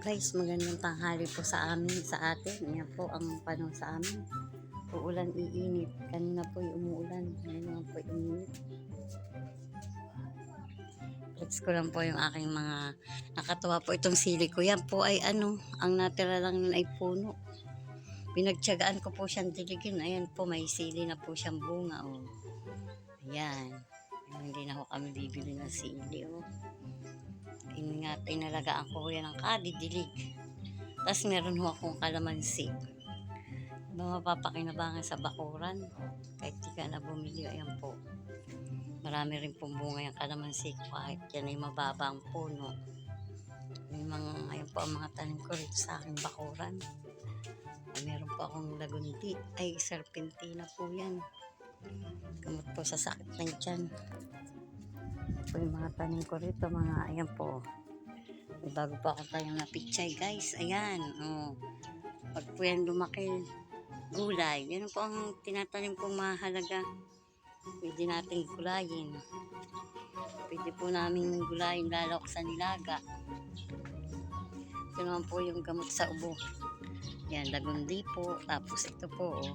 Guys, magandang tanghali po sa amin, sa atin. Yan po ang panahon sa amin. Uulan, iinit. Kanina po yung umuulan. Ngayon naman po iinit. Flex ko lang po yung aking mga nakatuwa po itong sili ko. Yan po ay ang natira lang yun ay puno. Pinagtiyagaan ko po siyang diligin. Ayan po, may sili na po siyang bunga. Oh. Ayan. Hindi na ho kami bibili ng sili. Oh. Inalagaan ko yan ng kadidilig. Tapos meron ho akong kalamansi. Mga mapapakinabangan sa bakuran. Kahit di ka na bumili, ayan po. Marami rin pong bunga yung kalamansi ko kahit yan ay mababa ang puno. Ayan po ang mga tanim ko rito sa aking bakuran. Meron po akong lagundi. Ay, serpentina po yan. Gamot po sa sakit ng tiyan. Po yung mga tanim ko rito, ayan po. May bago po ako tayong napichay, guys. Ayan, oh. Pag po yan lumaki, gulay. Yan po ang tinatanim kong mahalaga. Pwede natin gulayin. Pwede po namin gulayin lalawak sa nilaga. Ito naman po yung gamot sa ubo. Yan, lagundi po. Tapos ito po, oh.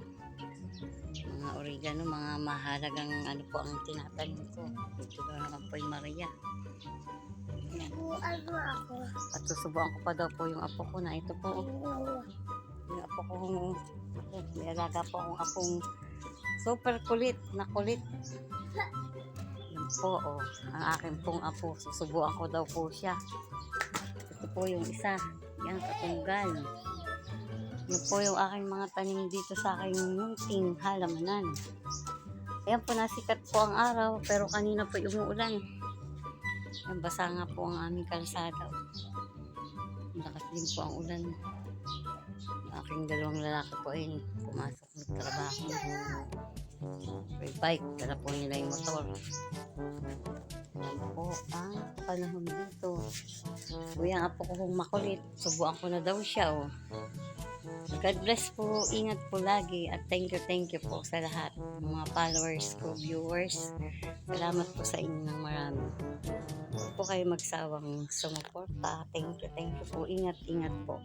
Mga oregano, mga mahalagang po ang tinatanim ko. Ito naman po yung Maria. At susubuan ko pa daw po yung apo ko na ito po. Yung apo ko, may alaga po akong apong super kulit na kulit. Yan po, oh, ang akin pong apo. Susubuan ko daw po siya. Ito po yung isa. Yan, katunggal. Yan po yung aking mga tanim dito sa aking munting halamanan. Ayan po, nasikat po ang araw, pero kanina po umuulan. Yan, basa nga po ang aming kalsada. Lakas din po ang ulan. Yung aking dalawang lalaki po ay pumasok ng trabaho. May bike, dala po nila yung motor. Yan po ang panahon dito. Kuya nga po kung makulit, subuan ko na daw siya. Oh. God bless po, ingat po lagi at thank you po sa lahat ng mga followers ko, viewers. Salamat po sa inyo ng marami. Huwag po kayo magsawang sumuporta. Thank you po, ingat po.